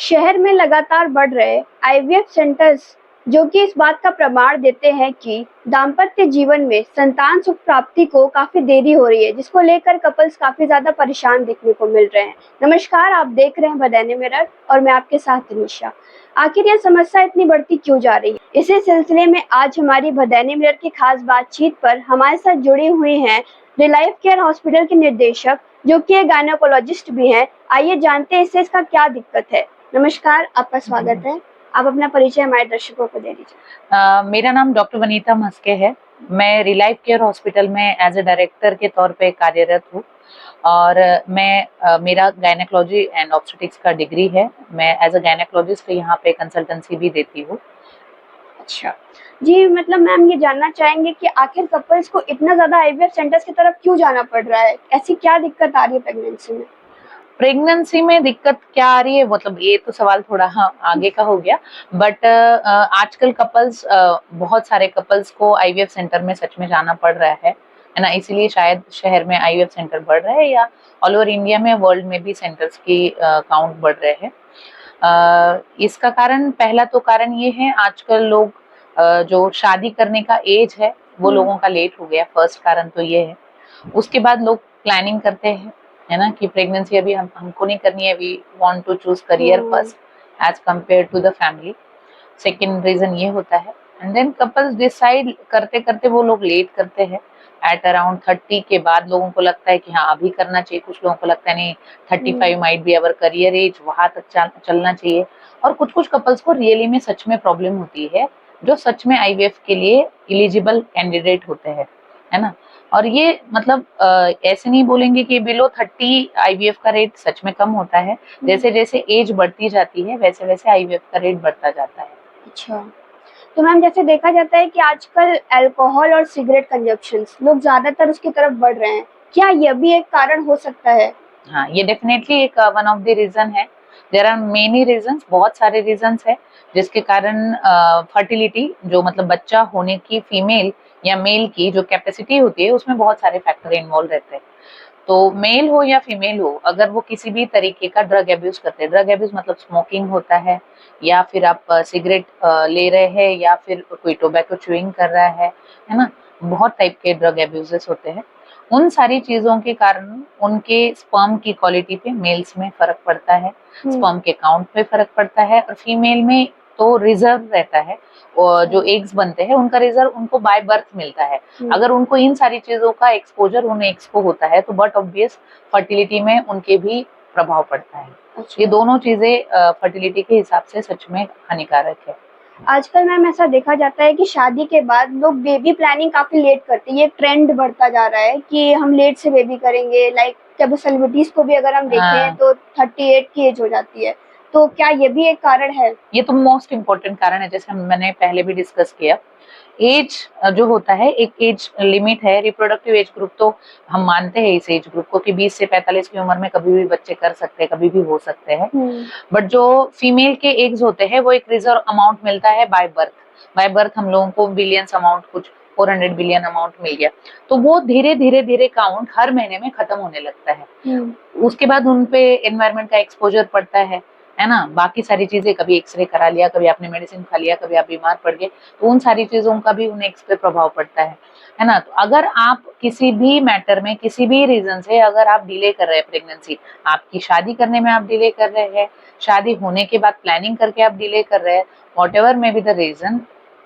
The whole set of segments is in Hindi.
शहर में लगातार बढ़ रहे आईवीएफ सेंटर्स जो कि इस बात का प्रमाण देते हैं कि दाम्पत्य जीवन में संतान सुख प्राप्ति को काफी देरी हो रही है, जिसको लेकर कपल्स काफी ज्यादा परेशान देखने को मिल रहे हैं। नमस्कार, आप देख रहे हैं बदाने मिरर और मैं आपके साथ तनिषा। आखिर यह समस्या इतनी बढ़ती क्यों जा रही है? इसी सिलसिले में आज हमारी बदाने मिरर की खास बातचीत पर हमारे साथ जुड़ी हुई हैं रिलाइफ केयर हॉस्पिटल के निर्देशक, जो कि एक गायनेकोलॉजिस्ट भी हैं। आइए जानते हैं इससे इसका क्या दिक्कत है। नमस्कार, आपका स्वागत है। आप अपना परिचय हमारे दर्शकों को दे दीजिए। मेरा नाम डॉक्टर वनीता मस्के है। मैं रिलाइफ केयर हॉस्पिटल में एज ए डायरेक्टर के तौर पे कार्यरत हूँ और मेरा गायनेकोलॉजी एंड ऑब्स्टेट्रिक्स का डिग्री है। मैं एज अ गायनेकोलॉजिस्ट यहाँ पे कंसल्टेंसी भी देती हूँ। अच्छा जी, मतलब मैम ये जानना चाहेंगे कि आखिर कपल्स को इतना ज्यादा आईवीएफ सेंटर्स की तरफ क्यों जाना पड़ रहा है? ऐसी क्या दिक्कत आ रही है प्रेगनेंसी में? प्रेगनेंसी में दिक्कत क्या आ रही है, मतलब ये तो सवाल थोड़ा आगे का हो गया। बट आजकल कपल्स, बहुत सारे कपल्स को आईवीएफ सेंटर में सच में जाना पड़ रहा है ना। इसीलिए शायद शहर में आईवीएफ सेंटर बढ़ रहा है या ऑल ओवर इंडिया में, वर्ल्ड में भी सेंटर्स की काउंट बढ़ रहे हैं। इसका कारण, पहला तो कारण ये है, आजकल लोग जो शादी करने का एज है वो लोगों का लेट हो गया। फर्स्ट कारण तो ये है। उसके बाद लोग प्लानिंग करते हैं, है ना, कि प्रेगनेंसी अभी हमको नहीं करनी है, we want to choose career first as compare to the family. Second reason ये होता है। एंड देन कपल्स डिसाइड करते करते वो लोग लेट करते हैं। एट अराउंड 30 के बाद लोगों को लगता है कि हाँ अभी करना चाहिए। कुछ लोगों को लगता है नहीं, 35 might be our career age, वहां तक चलना चाहिए। और कुछ कुछ कपल्स को रियली में सच में प्रॉब्लम होती है, जो सच में आईवीएफ के लिए एलिजिबल कैंडिडेट होते हैं, है ना। और ये मतलब ऐसे नहीं बोलेंगे कि बिलो 30 आईवीएफ का रेट सच में कम होता है। जैसे जैसे एज बढ़ती जाती है वैसे वैसे आईवीएफ का रेट बढ़ता जाता है। अच्छा, तो मैम जैसे देखा जाता है कि आजकल अल्कोहल और सिगरेट कंजप्शंस लोग ज्यादातर उसकी तरफ बढ़ रहे हैं, क्या यह भी एक कारण हो सकता है? हाँ, ये डेफिनेटली एक वन ऑफ द रीजन है। देयर आर मेनी रीजंस, बहुत सारे रीजंस है जिसके कारण फर्टिलिटी, जो मतलब बच्चा होने की फीमेल या मेल की जो कैपेसिटी होती है, उसमें बहुत सारे फैक्टर इन्वॉल्व रहते हैं। तो मेल हो या फीमेल हो, अगर वो किसी भी तरीके का ड्रग एब्यूज करते हैं, ड्रग एब्यूज मतलब स्मोकिंग होता है, या फिर आप सिगरेट ले रहे हैं, या फिर कोई टोबैको च्यूइंग कर रहा है ना। बहुत टाइप के ड्रग एब्यूजेस होते हैं। उन सारी चीजों के कारण उनके स्पर्म की क्वालिटी पे मेल्स में फर्क पड़ता है, स्पर्म के काउंट पे फर्क पड़ता है। और फीमेल में तो रिजर्व रहता है, और जो एग्स बनते हैं उनका रिजर्व उनको बाय बर्थ मिलता है। अगर उनको इन सारी चीजों का एक्सपोजर उन एग्स को होता है तो बट ऑब्वियस फर्टिलिटी में उनके भी प्रभाव पड़ता है। अच्छा। ये दोनों चीजें फर्टिलिटी के हिसाब से सच में हानिकारक है। आजकल मैम ऐसा देखा जाता है कि शादी के बाद लोग बेबी प्लानिंग काफी लेट करते हैं। ये ट्रेंड बढ़ता जा रहा है कि हम लेट से बेबी करेंगे। लाइक जब सेलिब्रिटीज को भी अगर हम देखें तो 38 की एज हो जाती है। तो क्या ये भी एक कारण है? ये तो मोस्ट इम्पोर्टेंट कारण है, जैसे मैंने पहले भी डिस्कस किया। एज जो होता है, एक एज लिमिट है। रिप्रोडक्टिव एज ग्रुप तो हम मानते हैं इस एज ग्रुप को कि 20 से 45 की उम्र में कभी भी बच्चे कर सकते हैं, कभी भी हो सकते हैं। बट जो फीमेल के एग्स होते हैं वो एक रिजर्व अमाउंट मिलता है बाय बर्थ। बाय बर्थ हम लोगों को बिलियंस अमाउंट, कुछ 400 बिलियन अमाउंट मिल गया। तो वो धीरे धीरे धीरे काउंट हर महीने में खत्म होने लगता है। उसके बाद उन पे एनवायरमेंट का एक्सपोजर पड़ता है ना। बाकी सारी चीजें, कभी एक्सरे करा लिया, कभी आपने मेडिसिन खा लिया, कभी आप बीमार पड़ गए, तो उन सारी चीजों का भी उन एग्स पे प्रभाव पड़ता है ना। तो अगर आप किसी भी मैटर में, किसी भी रीजन से अगर आप डिले कर रहे हैं प्रेगनेंसी, आपकी शादी करने में आप डिले कर रहे हैं, शादी होने के बाद प्लानिंग करके आप डिले कर रहे हैं, whatever may be the reason,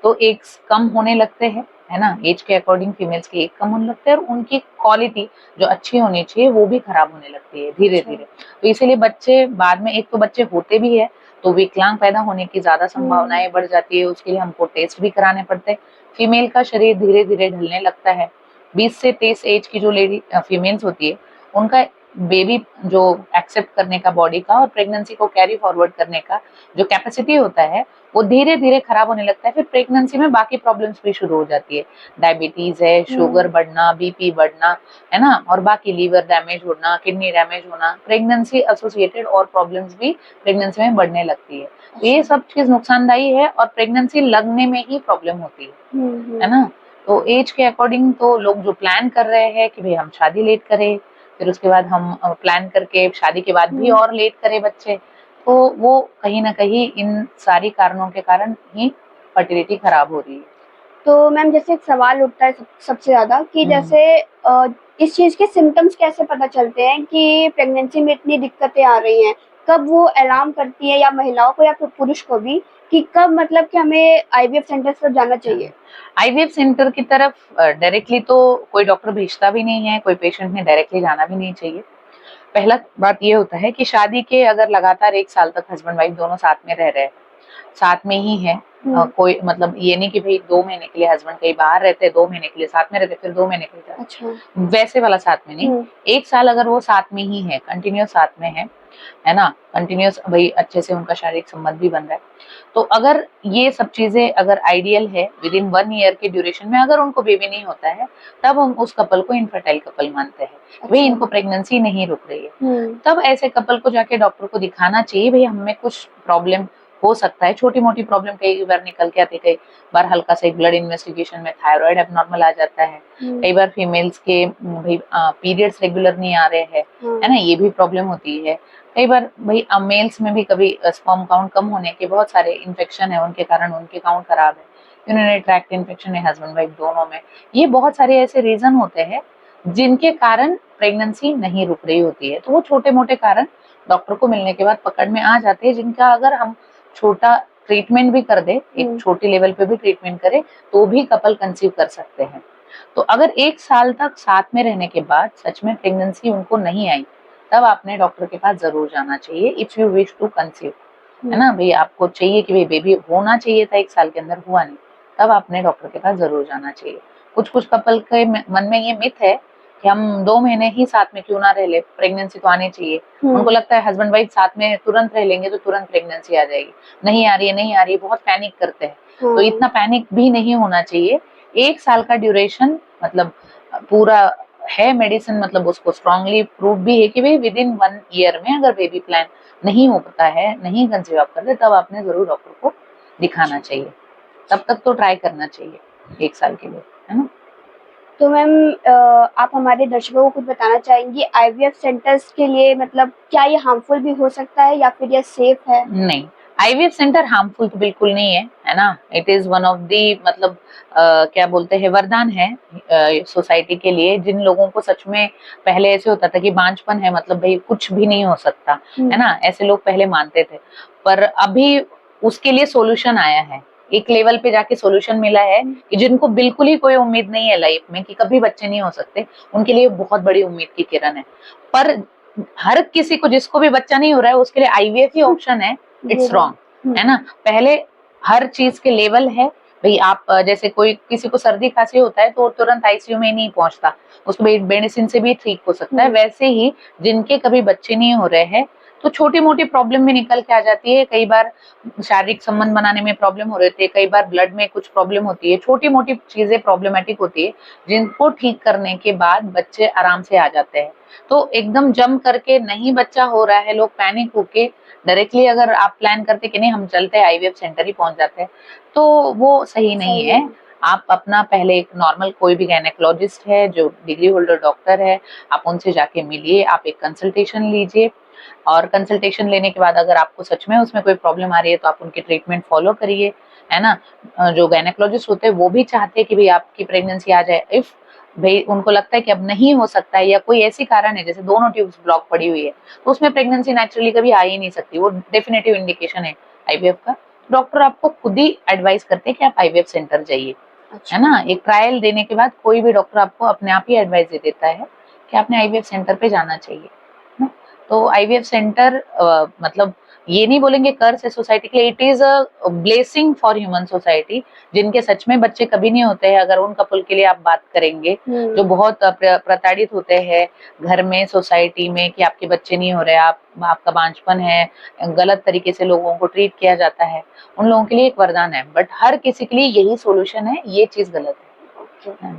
तो एग्स कम होने लगते हैं, है ना। एज के अकॉर्डिंग फीमेल्स के एग कम होने लगते हैं और उनकी क्वालिटी जो अच्छी होनी चाहिए वो भी खराब होने लगती है धीरे धीरे। तो इसीलिए बच्चे बाद में, एक तो बच्चे होते भी है तो विकलांग पैदा होने की ज्यादा संभावनाएं बढ़ जाती है। उसके लिए हमको टेस्ट भी कराने पड़ते हैं। फीमेल का शरीर धीरे धीरे ढलने लगता है। 20 से 23 एज की जो लेडी फीमेल्स होती है, उनका बेबी जो एक्सेप्ट करने का बॉडी का और प्रेगनेंसी को कैरी फॉरवर्ड करने का जो कैपेसिटी होता है वो धीरे धीरे खराब होने लगता है। फिर प्रेगनेंसी में बाकी प्रॉब्लम्स भी शुरू हो जाती है। डायबिटीज है, शुगर बढ़ना, बीपी बढ़ना, है ना, और बाकी लीवर डैमेज होना, किडनी डैमेज होना, प्रेगनेंसी एसोसिएटेड और प्रॉब्लम्स भी प्रेगनेंसी में बढ़ने लगती है। तो ये सब चीज नुकसानदायी है और प्रेगनेंसी लगने में ही प्रॉब्लम होती है ना। तो एज के अकॉर्डिंग तो लोग जो प्लान कर रहे हैं कि भाई हम शादी लेट करें, फिर उसके बाद हम प्लान करके शादी के बाद भी और लेट करें बच्चे, तो वो कहीं ना कहीं इन सारी कारणों के कारण ही फर्टिलिटी खराब हो रही है। तो मैम जैसे एक सवाल उठता है सबसे ज्यादा कि जैसे इस चीज के सिम्टम्स कैसे पता चलते हैं कि प्रेगनेंसी में इतनी दिक्कतें आ रही हैं, कब वो अलार्म करती है या महिलाओं को या फिर पुरुष को भी, कि कब मतलब कि हमें आईवीएफ सेंटर पर जाना चाहिए? आईवीएफ सेंटर की तरफ डायरेक्टली तो कोई डॉक्टर भेजता भी नहीं है, कोई पेशेंट ने डायरेक्टली जाना भी नहीं चाहिए। पहला बात ये होता है कि शादी के अगर लगातार 1 साल तक हस्बैंड वाइफ दोनों साथ में रह रहे हैं, साथ में ही है, कोई मतलब ये नहीं कि भाई 2 महीने के लिए हस्बैंड कहीं बाहर रहते हैं, 2 महीने के लिए साथ में रहते, फिर 2 महीने के लिए जाते, अच्छा। वैसे वाला साथ में नहीं। 1 साल अगर वो साथ में ही है, कंटिन्यूस साथ में है ना, कंटिन्यूस भाई अच्छे से उनका शारीरिक संबंध भी बन रहा है, तो अगर ये सब चीजें अगर आइडियल है, विद इन 1 ईयर के ड्यूरेशन में अगर उनको बेबी नहीं होता है, तब हम उस कपल को इनफर्टाइल कपल मानते हैं। भाई इनको प्रेगनेंसी नहीं रुक रही है, तब ऐसे कपल को जाके डॉक्टर को दिखाना चाहिए, भाई हमें कुछ प्रॉब्लम हो सकता है, छोटी मोटी प्रॉब्लम कई बार निकल के आती है, कई बार हल्का सा ब्लड इन्वेस्टिगेशन में थायराइड एबनॉर्मल आ जाता है, कई बार फीमेल्स के भाई पीरियड्स रेगुलर नहीं आ रहे हैं, है ना, ये भी प्रॉब्लम होती है। कई बार भाई मेल्स में भी कभी स्पर्म काउंट कम होने के बहुत सारे इन्फेक्शन है, उनके कारण उनके काउंट खराब है, यूरिनरी ट्रैक्ट इन्फेक्शन है हस्बैंड वाइफ दोनों में। ये बहुत सारे ऐसे रीजन होते हैं जिनके कारण प्रेगनेंसी नहीं रुक रही होती है, तो वो छोटे मोटे कारण डॉक्टर को मिलने के बाद पकड़ में आ जाते हैं, जिनका अगर हम छोटा ट्रीटमेंट भी कर दे, एक छोटे लेवल पे भी ट्रीटमेंट करे, तो भी कपल कंसीव कर सकते हैं। तो अगर 1 साल तक साथ में रहने के बाद सच में प्रेगनेंसी उनको नहीं आई, तब आपने डॉक्टर के पास जरूर जाना चाहिए, if you wish to conceive, है ना, भाई आपको चाहिए कि भाई बेबी होना चाहिए था 1 साल के अंदर, हुआ नहीं, तब आपने डॉक्टर के पास जरूर जाना चाहिए। कुछ कुछ कपल के मन में ये मिथ है कि हम 2 महीने ही साथ में क्यों ना रह ले, प्रेगनेंसी तो आनी चाहिए। उनको लगता है हस्बैंड वाइफ साथ में तुरंत रह लेंगे तो तुरंत प्रेगनेंसी आ जाएगी, नहीं आ रही है, नहीं आ रही है, बहुत पैनिक करते हैं। तो इतना पैनिक भी नहीं होना चाहिए। 1 साल का ड्यूरेशन मतलब पूरा है मेडिसिन, मतलब उसको स्ट्रांगली प्रूव भी है कि भाई विद इन 1 ईयर में अगर बेबी प्लान नहीं हो पाता है, नहीं कंसीव आप करते, तब आपने जरूर डॉक्टर को दिखाना चाहिए। तब तक तो ट्राई करना चाहिए 1 साल के लिए, है ना। तो मैम आप हमारे दर्शकों को कुछ बताना चाहेंगी आईवीएफ सेंटर्स के लिए, मतलब क्या ये हार्मफुल भी हो सकता है या फिर ये सेफ है? नहीं, आईवीएफ सेंटर हार्मफुल तो बिल्कुल नहीं है ना। It is one of the मतलब क्या बोलते हैं, वरदान है सोसाइटी के लिए। जिन लोगों को सच में पहले ऐसे होता था कि बांझपन है मतलब भाई कुछ भी नहीं हो सकता, है ना, ऐसे लोग पहले मानते थे, पर अभी उसके लिए सॉल्यूशन आया है, एक लेवल पे जाके सॉल्यूशन मिला है कि जिनको बिल्कुल ही कोई उम्मीद नहीं है लाइफ में कि कभी बच्चे नहीं हो सकते, उनके लिए बहुत बड़ी उम्मीद की किरण है। पर हर किसी को, जिसको भी बच्चा नहीं हो रहा है, उसके लिए आईवीएफ ही ऑप्शन है, इट्स रॉन्ग, है ना। पहले हर चीज के लेवल है भाई, आप जैसे कोई किसी को सर्दी खांसी होता है तो तुरंत आईसीयू में नहीं पहुंचता, उसको मेडिसिन से भी ठीक हो सकता है। वैसे ही जिनके कभी बच्चे नहीं हो रहे हैं, तो छोटी मोटी प्रॉब्लम भी निकल के आ जाती है। कई बार शारीरिक संबंध बनाने में प्रॉब्लम हो रही है, कई बार ब्लड में कुछ प्रॉब्लम होती है, छोटी मोटी चीजें प्रॉब्लमेटिक होती है, जिनको ठीक करने के बाद बच्चे आराम से आ जाते हैं। तो एकदम जम करके नहीं बच्चा हो रहा है, लोग पैनिक होके डायरेक्टली अगर आप प्लान करते कि नहीं हम चलते हैं आईवीएफ सेंटर ही पहुंच जाते हैं, तो वो सही नहीं है। आप अपना पहले एक नॉर्मल कोई भी गायनेकोलॉजिस्ट है जो डिग्री होल्डर डॉक्टर है, आप उनसे जाके मिलिए, आप एक कंसल्टेशन लीजिए, और कंसल्टेशन लेने के बाद अगर आपको सच में उसमें कोई प्रॉब्लम आ रही है तो आप उनकी ट्रीटमेंट फॉलो करिए, है ना। जो गायनेकोलॉजिस्ट होते हैं वो भी चाहते हैं कि भाई आपकी प्रेगनेंसी आ जाए। इफ भाई उनको लगता है कि अब नहीं हो सकता है या कोई ऐसी कारण है जैसे दोनों ट्यूब्स ब्लॉक पड़ी हुई है, तो उसमें प्रेगनेंसी नेचुरली कभी आ ही नहीं सकती, वो डेफिनेटिव इंडिकेशन है आईवीएफ का। डॉक्टर आपको खुद ही एडवाइस करते हैं कि आप आईवीएफ सेंटर जाइए, है ना। एक ट्रायल देने के बाद कोई भी डॉक्टर आपको अपने आप ही एडवाइस दे देता है कि आपने आईवीएफ सेंटर पे जाना चाहिए ना। तो आईवीएफ सेंटर मतलब ये नहीं बोलेंगे कर्स है सोसाइटी के लिए, it is a blessing for human society. जिनके सच में बच्चे कभी नहीं होते हैं, अगर उन कपल के लिए आप बात करेंगे जो बहुत प्रताड़ित होते हैं घर में, सोसाइटी में, कि आपके बच्चे नहीं हो रहे, आपका बांझपन है, गलत तरीके से लोगों को ट्रीट किया जाता है, उन लोगों के लिए एक वरदान है। बट हर किसी के लिए यही सोल्यूशन है, ये चीज गलत है।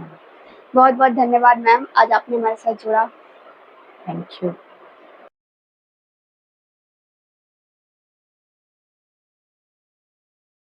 बहुत बहुत धन्यवाद मैम, आज आपने हमारे साथ जुड़ा। Thank you.